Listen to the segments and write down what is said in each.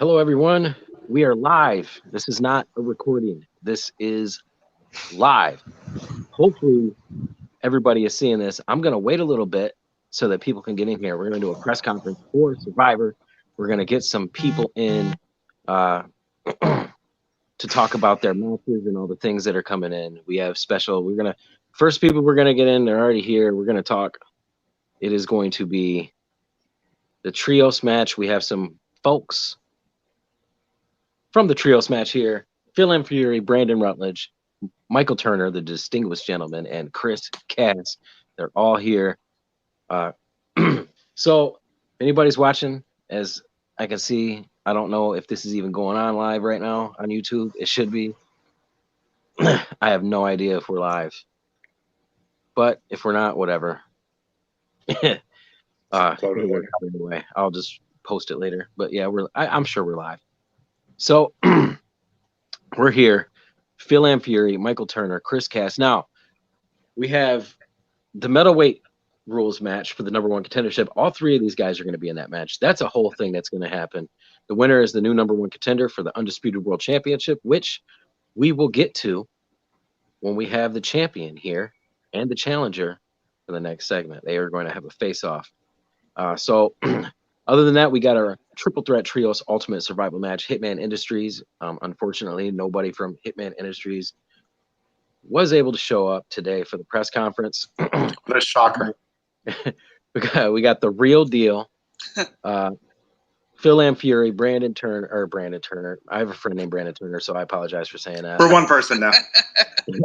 Hello, everyone. We are live. This is not a recording. This is live. Hopefully, everybody is seeing this. I'm going to wait a little bit so that people can get in here. We're going to do a press conference for Survivor. We're going to get some people in uh, to talk about their matches and all the things that are coming in. We have special. First people we're going to get in. They're already here. We're going to talk. It is going to be the trios match. We have some folks from the trios match here. Phil M. Fury, Brandon Rutledge, Michael Turner, the distinguished gentleman, and Chris Cass. They're all here. So, if anybody's watching, as I can see, I don't know if this is even going on live right now on YouTube. It should be. I have no idea if we're live. But if we're not, whatever. Anyway, I'll just post it later. But yeah, I'm sure we're live. So we're here. Phil M. Fury, Michael Turner, Chris Cass. Now, we have the middleweight rules match for the number one contendership. All three of these guys are going to be in that match. That's a whole thing that's going to happen. The winner is the new number one contender for the Undisputed World Championship, which we will get to when we have the champion here and the challenger for the next segment. They are going to have a face-off. So other than that, we got our triple threat trios ultimate survival match. Hitman Industries. Unfortunately, nobody from Hitman Industries was able to show up today for the press conference. What a shocker. we got the real deal. Phil M. Fury, Brandon Turner. I have a friend named Brandon Turner, so I apologize for saying that. We're one person now.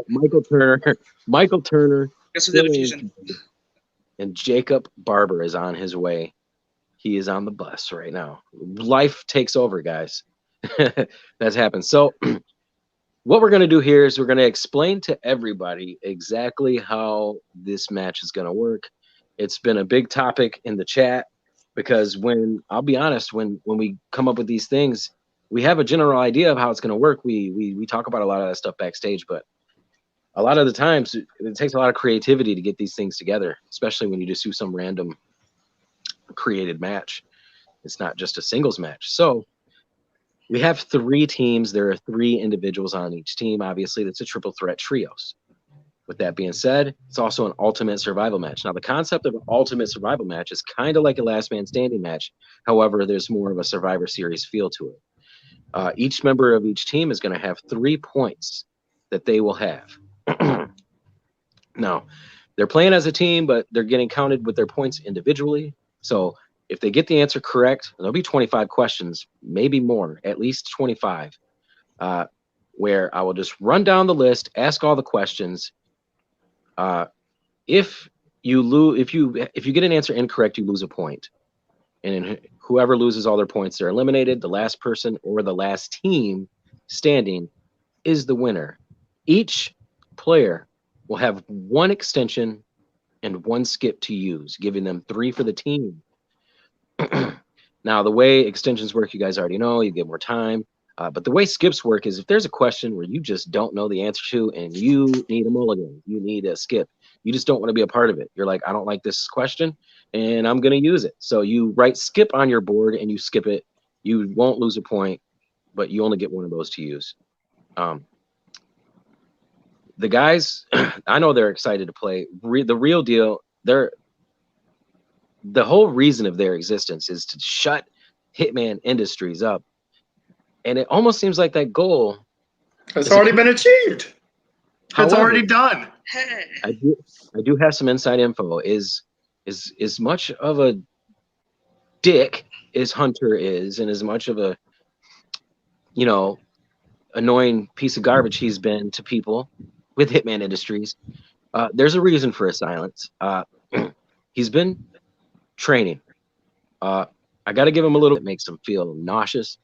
Michael Turner. Guess we did a fusion. And Jacob Barber is on his way. He is on the bus right now. Life takes over, guys. That's happened. So what we're going to do here is we're going to explain to everybody exactly how this match is going to work. It's been a big topic in the chat because I'll be honest, when we come up with these things, we have a general idea of how it's going to work. We talk about a lot of that stuff backstage, but a lot of the times it takes a lot of creativity to get these things together, especially when you just do some random created match. It's not just a singles match. So we have three teams. There are three individuals on each team. Obviously, that's a triple threat trios. With that being said, it's also an ultimate survival match. Now, the concept of an ultimate survival match is kind of like a last man standing match. However, there's more of a Survivor Series feel to it. Each member of each team is going to have 3 points that they will have. Now, they're playing as a team, but they're getting counted with their points individually. So if they get the answer correct, there'll be 25 questions, maybe more, at least 25, where I will just run down the list, ask all the questions. If you get an answer incorrect, you lose a point. And whoever loses all their points, they're eliminated. The last person or the last team standing is the winner. Each player will have 1 extension and 1 skip to use, giving them 3 for the team. Now, the way extensions work, you guys already know, you get more time. But the way skips work is if there's a question where you just don't know the answer to and you need a mulligan, you need a skip, you just don't want to be a part of it. You're like, I don't like this question and I'm going to use it. So you write skip on your board and you skip it. You won't lose a point, but you only get 1 of those to use. The guys, I know they're excited to play. The real deal, the whole reason of their existence is to shut Hitman Industries up. And it almost seems like that goal has already been achieved. It's already done. I do have some inside info. Is as much of a dick as Hunter is, and as much of a annoying piece of garbage he's been to people with Hitman Industries, there's a reason for his silence. He's been training. I got to give him a little. It makes him feel nauseous.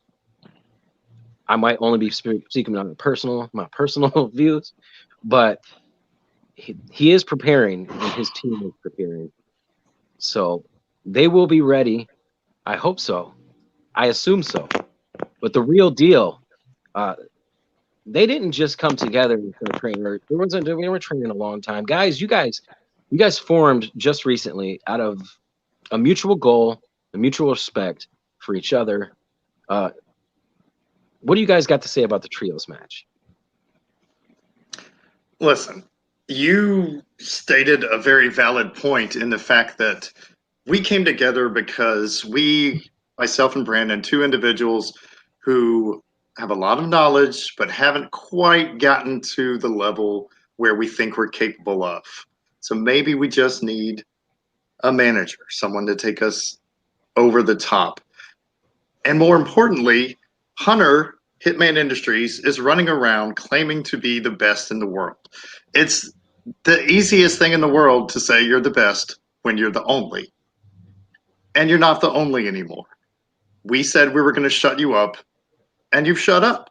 I might only be speaking on my personal views, but he is preparing, and his team is preparing. So they will be ready. I hope so. I assume so. But the real deal, they didn't just come together and start training. We were training a long time, guys. You guys formed just recently out of a mutual goal, a mutual respect for each other. What do you guys got to say about the trios match? Listen, you stated a very valid point in the fact that we came together because myself and Brandon, two individuals who have a lot of knowledge but haven't quite gotten to the level where we think we're capable of. So maybe we just need a manager, someone to take us over the top. And more importantly, Hunter Hitman Industries is running around claiming to be the best in the world. It's the easiest thing in the world to say you're the best when you're the only. And you're not the only anymore. We said we were going to shut you up, and you've shut up.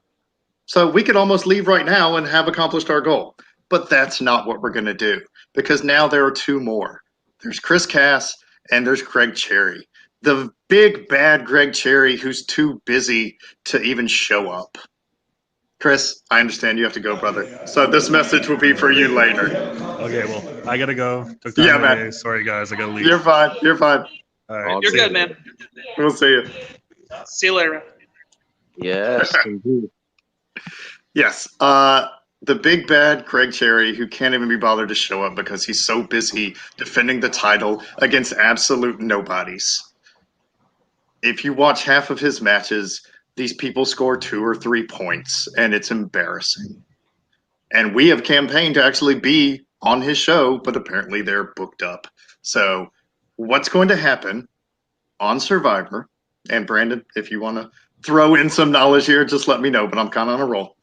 So we could almost leave right now and have accomplished our goal. But that's not what we're going to do, because now there are two more. There's Chris Cass and there's Greg Cherry. The big bad Greg Cherry who's too busy to even show up. Chris, I understand you have to go, brother. So this message will be for you later. Okay, well, I gotta go. Took time Yeah, of the man. day. Sorry, guys. I gotta leave. You're fine. You're fine. All right. All You're see good, ya. man. We'll see you. See you later, man. Yes, indeed. Yes. The big bad Greg Cherry, who can't even be bothered to show up because he's so busy defending the title against absolute nobodies. If you watch half of his matches, these people score 2 or 3 points, and it's embarrassing. And we have campaigned to actually be on his show, but apparently they're booked up. So, what's going to happen on Survivor? And Brandon, if you want to throw in some knowledge here, just let me know, but I'm kind of on a roll.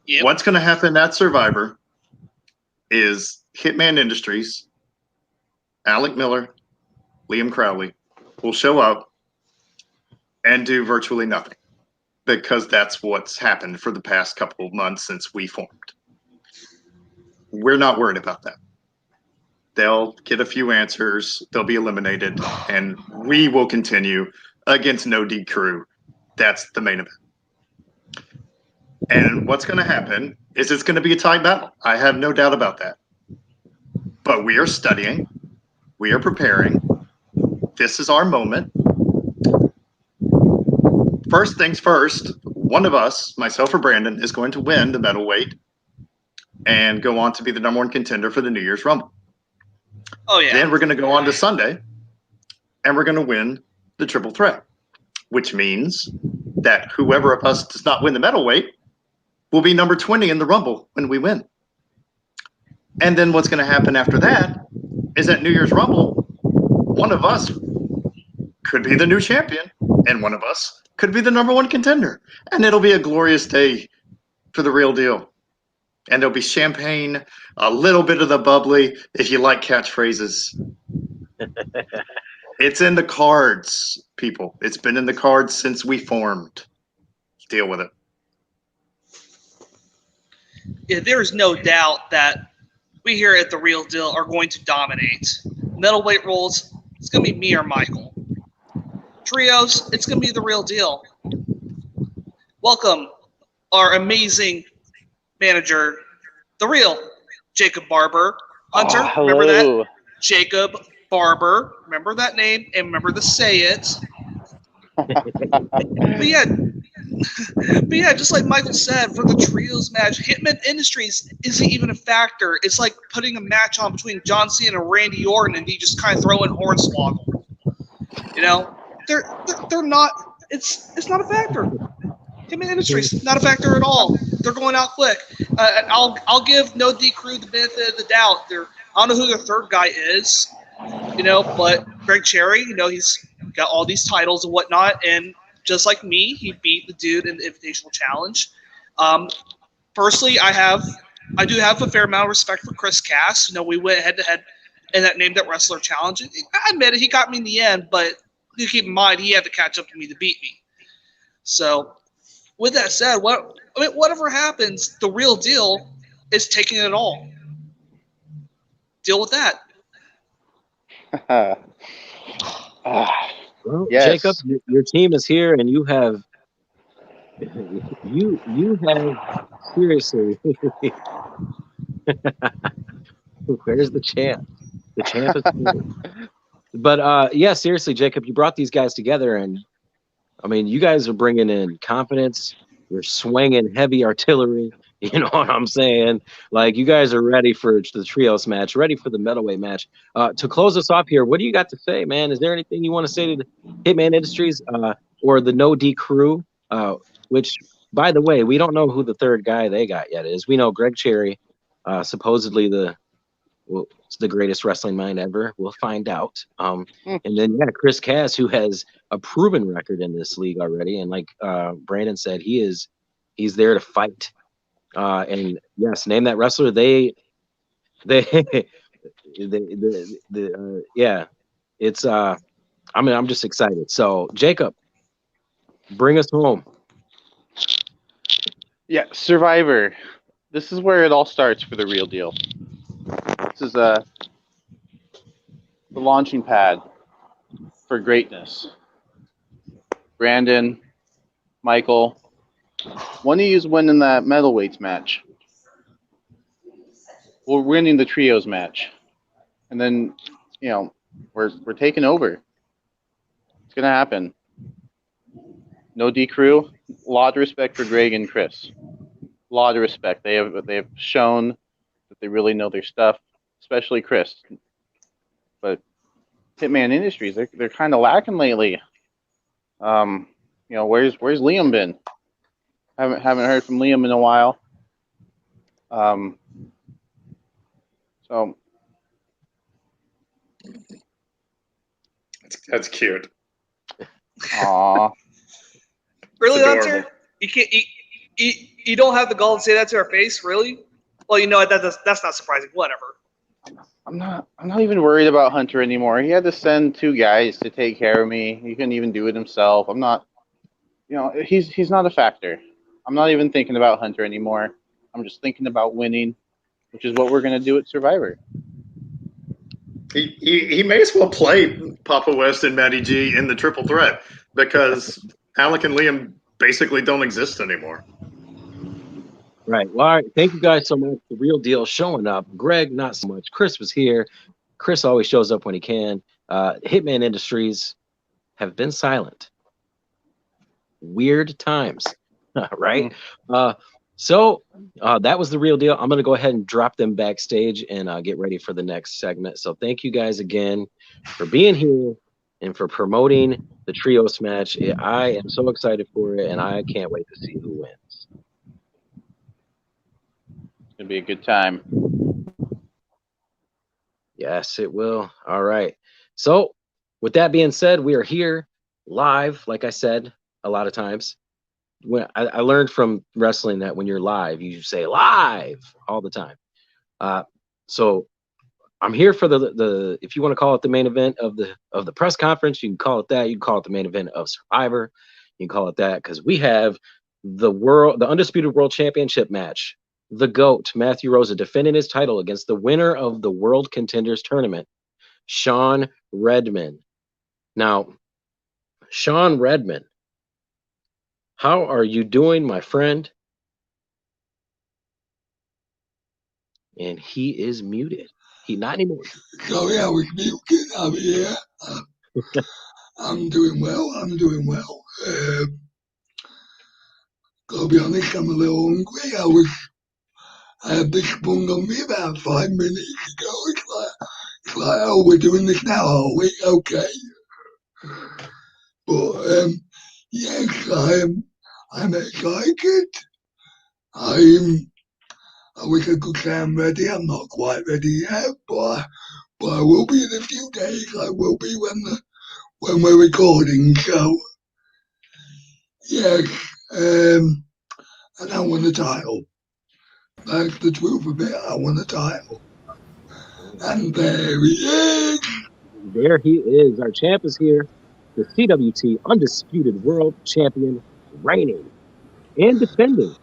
Yep. What's going to happen at Survivor is Hitman Industries, Alec Miller, Liam Crowley will show up and do virtually nothing, because that's what's happened for the past couple of months since we formed. We're not worried about that. They'll get a few answers, they'll be eliminated, and we will continue against No D Crew. That's the main event. And what's going to happen is it's going to be a tight battle. I have no doubt about that. But we are studying, we are preparing. This is our moment. First things first, one of us, myself or Brandon, is going to win the medalweight and go on to be the number one contender for the New Year's Rumble. Oh yeah. Then we're going to go on to Sunday, and we're going to win the triple threat, which means that whoever of us does not win the medalweight will be number 20 in the Rumble when we win. And then what's going to happen after that is at New Year's Rumble, one of us could be the new champion, and one of us could be the number one contender. And it'll be a glorious day for the real deal. And there'll be champagne, a little bit of the bubbly, if you like catchphrases. It's in the cards, people. It's been in the cards since we formed. Deal with it. Yeah, there is no doubt that we here at The Real Deal are going to dominate. Middleweight roles, it's going to be me or Michael. Trios, it's going to be The Real Deal. Welcome, our amazing manager, the real Jacob Barber. Hunter, remember that? Jacob Barber. Remember that name and remember to say it. But yeah, just like Michael said, for the trios match, Hitman Industries isn't even a factor. It's like putting a match on between John Cena and Randy Orton, and you just kind of throw in Hornswoggle. You know, they're not. It's not a factor. Hitman Industries not a factor at all. They're going out quick. I'll give No D Crew the benefit of the doubt. I don't know who their third guy is, but Greg Cherry, he's got all these titles and whatnot, and just like me, he beat the dude in the Invitational Challenge. Personally, I do have a fair amount of respect for Chris Cass. We went head to head in that Name That Wrestler Challenge. I admit it, he got me in the end, but you keep in mind he had to catch up to me to beat me. So, with that said, whatever happens, the real deal is taking it all. Deal with that. Well, Yes. Jacob, your team is here, and you have seriously. Where's the champ? The champ is here. But yeah, seriously, Jacob, you brought these guys together, and I mean, you guys are bringing in confidence. You're swinging heavy artillery. You know what I'm saying? Like, you guys are ready for the trios match, ready for the middleweight match. To close us off here, what do you got to say, man? Is there anything you want to say to the Hitman Industries or the No D crew? Which, by the way, we don't know who the third guy they got yet is. We know Greg Cherry, supposedly it's the greatest wrestling mind ever. We'll find out. And then Chris Cass, who has a proven record in this league already, and like Brandon said, he's there to fight. And yes, name that wrestler. Yeah, it's I'm just excited. So Jacob, bring us home. Yeah, Survivor. This is where it all starts for the real deal. This is the launching pad for greatness. Brandon, Michael, one of you's winning that middleweights match. We're winning the trios match, and then we're taking over. It's gonna happen. No D crew. A lot of respect for Greg and Chris. A lot of respect. They have shown that they really know their stuff, especially Chris. But Hitman Industries, they're kind of lacking lately. Where's Liam been? Haven't heard from Liam in a while. So That's cute. Aw. Really, It's Hunter? You can't. You don't have the gall to say that to our face, really? Well, you know what? That's not surprising. Whatever. I'm not even worried about Hunter anymore. He had to send 2 guys to take care of me. He couldn't even do it himself. I'm not. He's not a factor. I'm not even thinking about Hunter anymore. I'm just thinking about winning, which is what we're gonna do at Survivor. He may as well play Papa West and Matty G in the triple threat because Alec and Liam basically don't exist anymore. Right. Well, all right. Thank you guys so much. The real deal showing up. Greg, not so much. Chris was here. Chris always shows up when he can. Hitman Industries have been silent. Weird times, right? So that was the real deal. I'm going to go ahead and drop them backstage and get ready for the next segment. So thank you guys again for being here and for promoting the trios match. I am so excited for it, and I can't wait to see who wins. It's gonna be a good time. Yes, it will. All right. So with that being said, we are here live, like I said, a lot of times. When I learned from wrestling that when you're live, you say live all the time. So I'm here for the if you want to call it the main event of the press conference, you can call it that. You can call it the main event of Survivor. You can call it that because we have the undisputed world championship match. The GOAT, Matthew Rosa, defending his title against the winner of the World Contenders Tournament, Sean Redman. Now, Sean Redman, how are you doing, my friend? And he is muted. He not anymore. Sorry, I was muted. I'm here. I'm doing well. Gotta be honest, I'm a little hungry. I had this sprung on me about 5 minutes ago. It's like, oh, we're doing this now, are we? Okay. But yes, I'm excited. I wish I could say I'm ready. I'm not quite ready yet, but I will be in a few days. I will be when we're recording. So yes, and I won the title. That's the truth of it. I won the title, and there he is. There he is. Our champ is here. The CWT Undisputed World Champion, reigning and defending,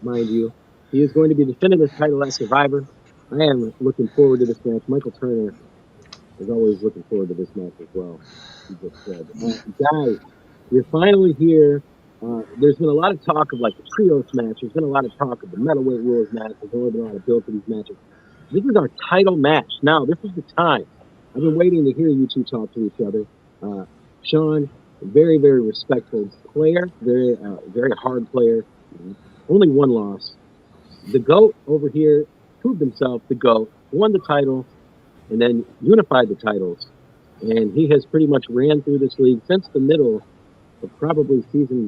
mind you. He is going to be defending his title at Survivor. I am looking forward to this match. Michael Turner is always looking forward to this match as well. He just said, guys, we're finally here. There's been a lot of talk of like the trios match. There's been a lot of talk of the middleweight rules match. There's only been a lot of build for these matches. This is our title match. Now, this is the time. I've been waiting to hear you two talk to each other. Sean, Very, very respectful player. Very hard player. Only one loss. The GOAT over here proved himself the GOAT, won the title, and then unified the titles. And he has pretty much ran through this league since the middle of probably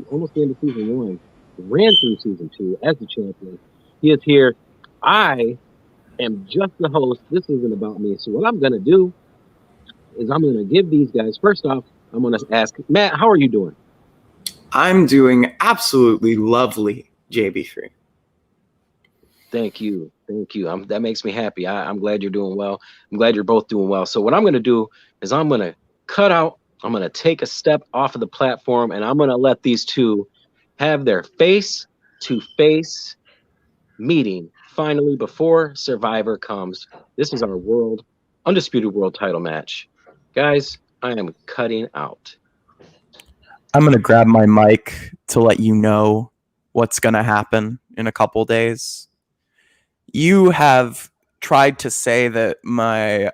almost the end of season one, ran through season two as the champion. He is here. I am just the host. This isn't about me. So what I'm going to do is I'm going to give these guys, first off, I'm going to ask, Matt, how are you doing? I'm doing absolutely lovely, JB3. Thank you. Thank you. That makes me happy. I'm glad you're doing well. I'm glad you're both doing well. So what I'm going to do is I'm going to cut out, I'm going to take a step off of the platform, and I'm going to let these two have their face-to-face meeting finally before Survivor comes. This is our undisputed world title match. Guys, I am cutting out. I'm going to grab my mic to let you know what's going to happen in a couple days. You have tried to say that my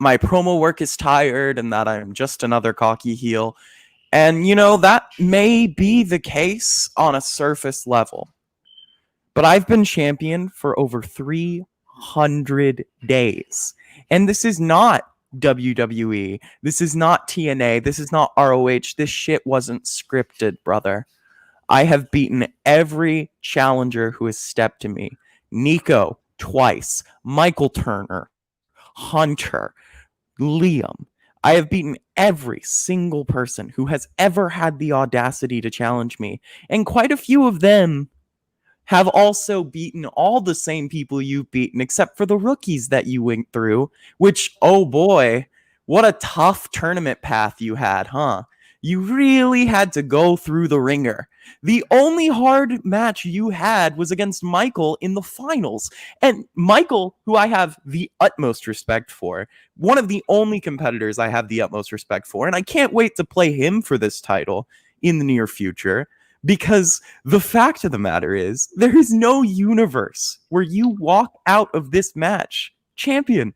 promo work is tired and that I'm just another cocky heel. And, that may be the case on a surface level. But I've been champion for over 300 days. And this is not WWE. This is not TNA. This is not ROH. This shit wasn't scripted, brother. I have beaten every challenger who has stepped to me. Nico, twice. Michael Turner, Hunter, Liam. I have beaten every single person who has ever had the audacity to challenge me. And quite a few of them have also beaten all the same people you've beaten, except for the rookies that you went through, which, oh boy, what a tough tournament path you had, huh? You really had to go through the ringer. The only hard match you had was against Michael in the finals. And Michael, who I have the utmost respect for, one of the only competitors I have the utmost respect for, and I can't wait to play him for this title in the near future. Because the fact of the matter is, there is no universe where you walk out of this match champion.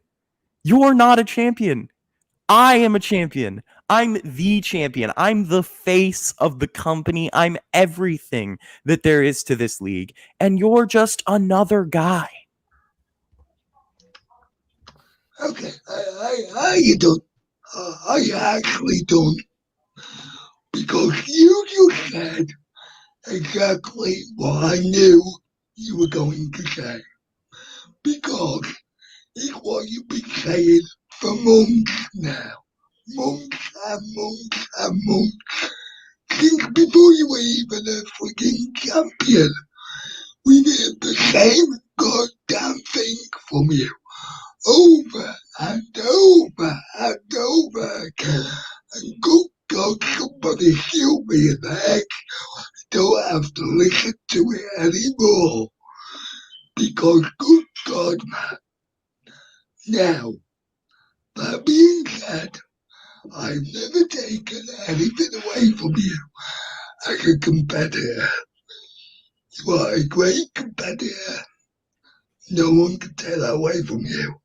You're not a champion. I am a champion. I'm the champion. I'm the face of the company. I'm everything that there is to this league. And you're just another guy. Okay, I don't. I actually don't. Because you just said exactly what I knew you were going to say. Because it's what you've been saying for months now. Months and months and months. Since before you were even a freaking champion. We did the same goddamn thing from you. Over and over and over again. And good God, somebody shoot me in the head. Don't have to listen to it anymore. Because good God, man. Now, that being said, I've never taken anything away from you as a competitor. You are a great competitor. No one can take that away from you.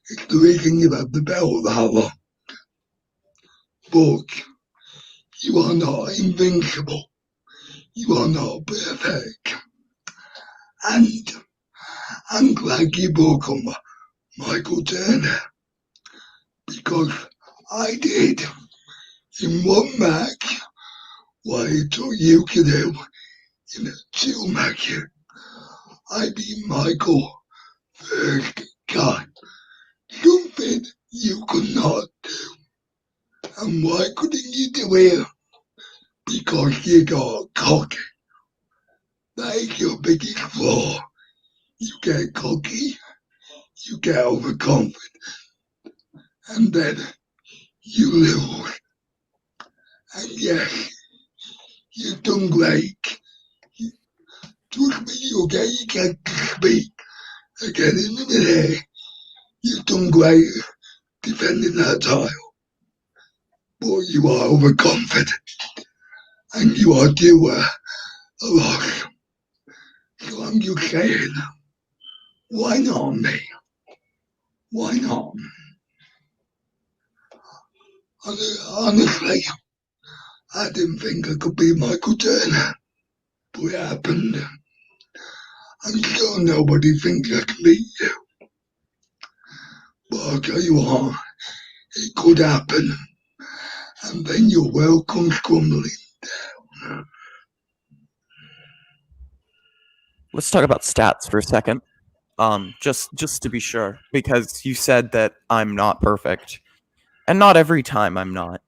It's the reason you have the belt that long. But you are not invincible. You are not perfect. And I'm glad you broke on Michael Turner. Because I did in one match what it took you to do in a two match. I beat Michael first time. Something you could not do. And why couldn't you do it? Because you got cocky. That is your biggest flaw. You get cocky, you get overconfident, and then you lose. And yes, you've done great. Trust me, you'll get your chance to speak again in a minute. You've done great defending that title. But you are overconfident, and you are due a loss. So I'm just saying, why not me? Why not? Honestly, I didn't think I could be Michael Turner, but it happened. I'm sure nobody thinks I can beat you. But I'll tell you what, it could happen, and then your world comes crumbling down. Let's talk about stats for a second. Just to be sure, because you said that I'm not perfect, and not every time I'm not,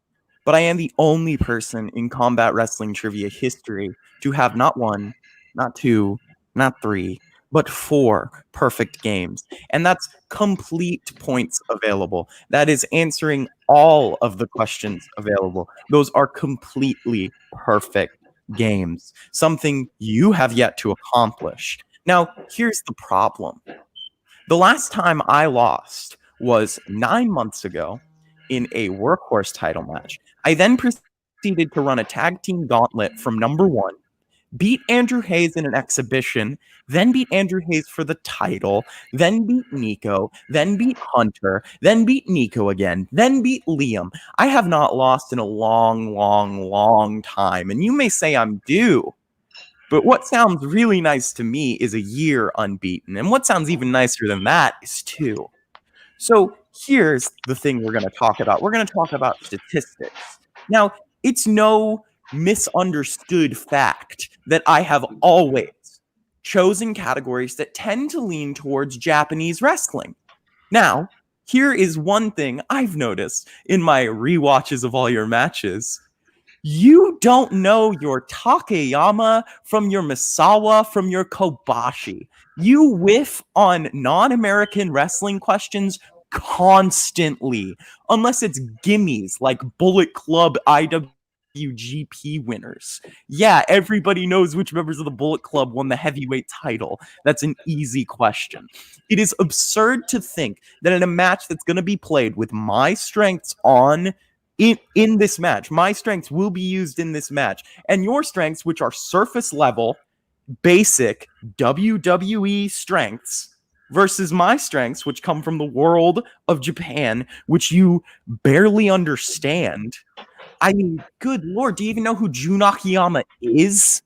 but I am the only person in combat wrestling trivia history to have not one, not two, not three, but 4 perfect games. And that's complete points available. That is answering all of the questions available. Those are completely perfect games, something you have yet to accomplish. Now, here's the problem. The last time I lost was 9 months ago in a workhorse title match. I then proceeded to run a tag team gauntlet from number 1, beat Andrew Hayes in an exhibition, then beat Andrew Hayes for the title, then beat Nico, then beat Hunter, then beat Nico again, then beat Liam. I have not lost in a long, long, long time, and you may say I'm due. But what sounds really nice to me is a year unbeaten. And what sounds even nicer than that is 2. So here's the thing we're going to talk about. We're going to talk about statistics. Now, it's no misunderstood fact that I have always chosen categories that tend to lean towards Japanese wrestling. Now, here is one thing I've noticed in my rewatches of all your matches. You don't know your Takeyama from your Misawa from your Kobashi. You whiff on non-American wrestling questions constantly, unless it's gimmies like Bullet Club IWGP winners. Yeah, everybody knows which members of the Bullet Club won the heavyweight title. That's an easy question. It is absurd to think that in a match that's going to be played with my strengths on in this match, my strengths will be used in this match, and your strengths, which are surface level, basic WWE strengths, versus my strengths, which come from the world of Japan, which you barely understand. I mean, good lord, do you even know who Jun Akiyama is?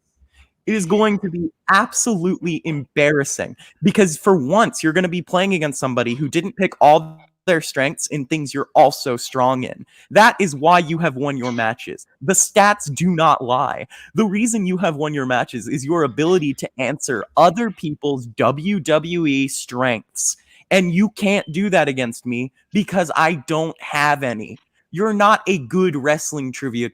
It is going to be absolutely embarrassing because for once you're going to be playing against somebody who didn't pick all their strengths in things you're also strong in. That is why you have won your matches. The stats do not lie. The reason you have won your matches is your ability to answer other people's WWE strengths. And you can't do that against me because I don't have any. You're not a good wrestling trivia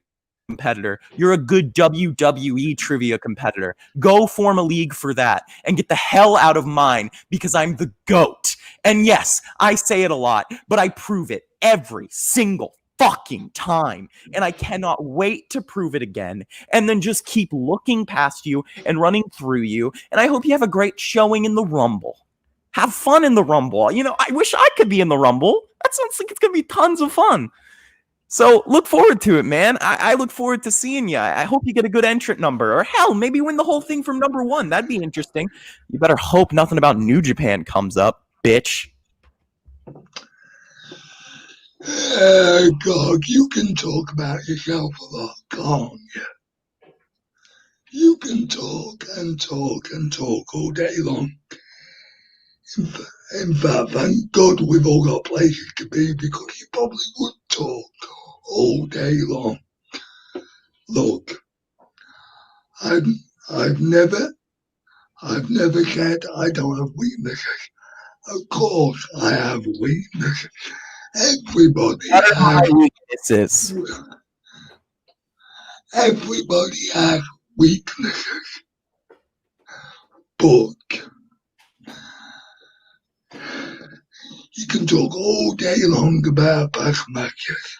competitor. You're a good WWE trivia competitor. Go form a league for that and get the hell out of mine because I'm the GOAT. And yes, I say it a lot, but I prove it every single fucking time. And I cannot wait to prove it again and then just keep looking past you and running through you. And I hope you have a great showing in the Rumble. Have fun in the Rumble. You know, I wish I could be in the Rumble. That sounds like it's going to be tons of fun. So look forward to it, man. I look forward to seeing you. I hope you get a good entrant number, or hell, maybe win the whole thing from number 1. That'd be interesting. You better hope nothing about New Japan comes up, bitch. God, you can talk about yourself a lot, can't you? You can talk and talk and talk all day long. In fact, thank God we've all got places to be because you probably would talk all day long. Look, I've never said I don't have weaknesses. Of course, I have weaknesses. Everybody has weaknesses. Everybody has weaknesses, but you can talk all day long about past matches.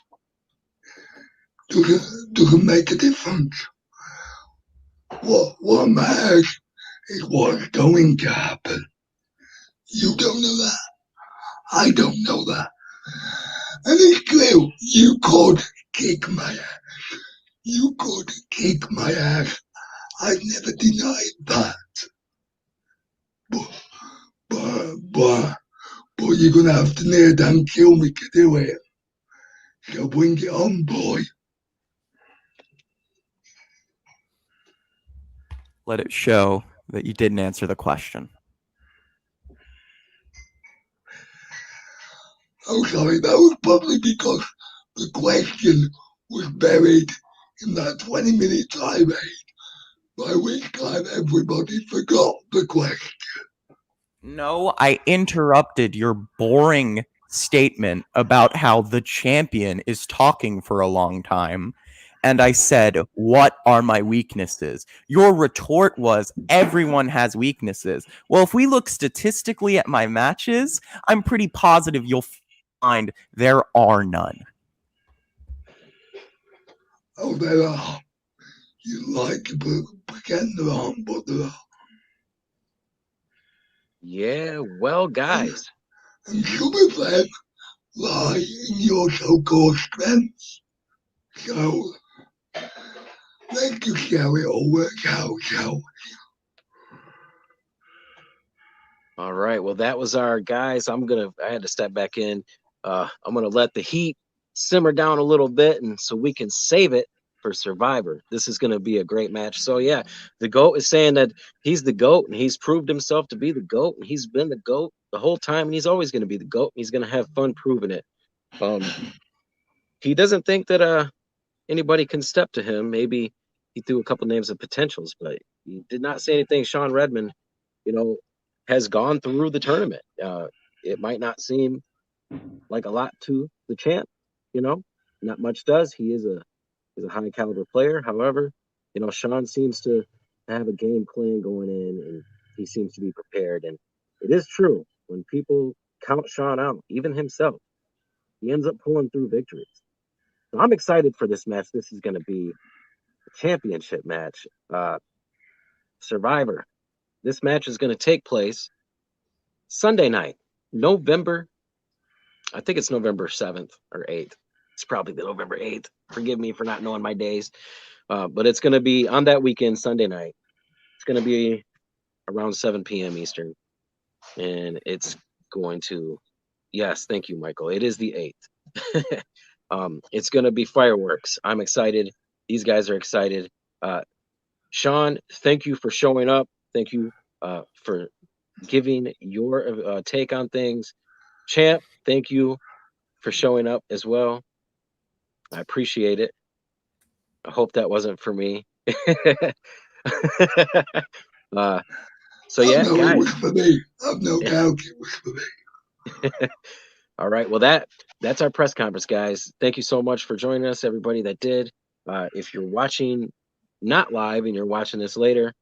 Doesn't make a difference. What matters is what's going to happen. You don't know that. I don't know that. And it's true, you could kick my ass. You could kick my ass. I've never denied that. But you're gonna have to near down kill me to do it. So bring it on, boy. let it show that you didn't answer the question. Oh, sorry, that was probably because the question was buried in that 20-minute time aid, by which time everybody forgot the question. No, I interrupted your boring statement about how the champion is talking for a long time. And I said, what are my weaknesses? Your retort was, everyone has weaknesses. Well, if we look statistically at my matches, I'm pretty positive you'll find there are none. Oh, there are. You like to pretend there aren't, but there are. Yeah, well, guys. And some of them lie in your so-called strengths. So, let's just see how it all works out, shall we? All right. Well, that was our guys. I had to step back in. I'm gonna let the heat simmer down a little bit, and so we can save it for Survivor. This is gonna be a great match. So yeah, the GOAT is saying that he's the GOAT, and he's proved himself to be the GOAT, and he's been the GOAT the whole time, and he's always gonna be the GOAT. And he's gonna have fun proving it. He doesn't think that anybody can step to him. Maybe he threw a couple names of potentials, but he did not say anything. Sean Redmond, has gone through the tournament. It might not seem like a lot to the champ, not much does. He is a high caliber player. However, Sean seems to have a game plan going in, and he seems to be prepared. And it is true, when people count Sean out, even himself, he ends up pulling through victories. So I'm excited for this match. This is going to be a championship match. Survivor. This match is going to take place Sunday night, I think it's November 7th or 8th. It's probably the November 8th. Forgive me for not knowing my days. But it's going to be on that weekend, Sunday night. It's going to be around 7 p.m. Eastern. And it's going to, yes, thank you, Michael. It is the 8th. It's going to be fireworks. I'm excited. These guys are excited. Sean, thank you for showing up. Thank you for giving your take on things. Champ, thank you for showing up as well. I appreciate it. I hope that wasn't for me. So yeah, No, guys. it was for me. I've no doubt it was for me. All right. Well, that's our press conference, guys. Thank you so much for joining us, everybody that did. If you're watching not live and you're watching this later,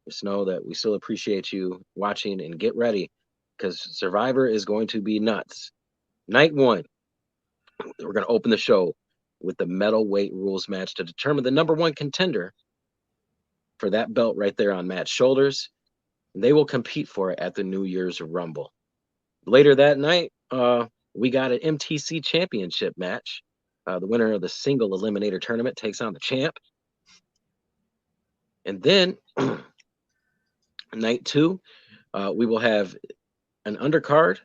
just know that we still appreciate you watching, and get ready, because Survivor is going to be nuts. Night 1, we're going to open the show with the medal weight rules match to determine the number 1 contender for that belt right there on Matt's shoulders. They will compete for it at the New Year's Rumble. Later that night, we got an MTC championship match. The winner of the single eliminator tournament takes on the champ. And then night 2, we will have an undercard.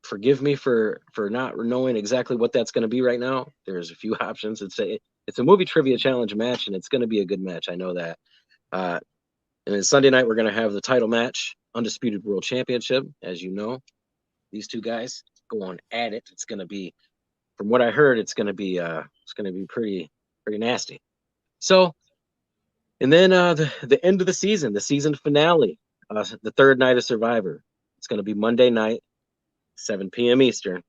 Forgive me for not knowing exactly what that's going to be right now. There's a few options. It's a movie trivia challenge match, and it's going to be a good match. I know that. And then Sunday night, we're going to have the title match, Undisputed World Championship. As you know, these two guys go on at it. It's going to be, from what I heard, it's going to be pretty nasty. So, and then the end of the season finale, the third night of Survivor. It's going to be Monday night, 7 p.m. Eastern.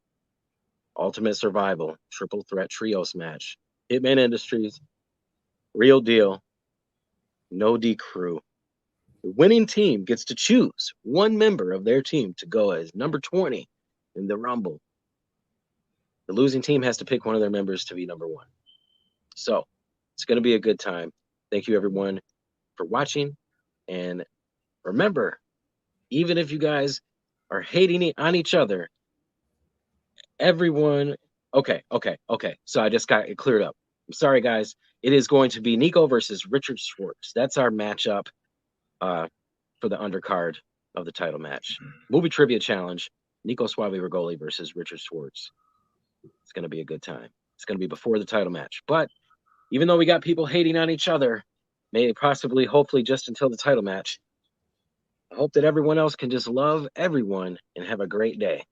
Ultimate Survival Triple Threat Trios match. Hitman Industries, Real Deal, No D Crew. The winning team gets to choose one member of their team to go as number 20 in the Rumble. The losing team has to pick one of their members to be number 1. So it's going to be a good time. Thank you, everyone, for watching. And remember, even if you guys are hating on each other, everyone. Okay. So I just got it cleared up. I'm sorry, guys. It is going to be Nico versus Richard Schwartz. That's our matchup for the undercard of the title match. Movie Trivia Challenge, Nico Suave Rigoli versus Richard Schwartz. It's going to be a good time. It's going to be before the title match. But even though we got people hating on each other, maybe possibly, hopefully, just until the title match. I hope that everyone else can just love everyone and have a great day.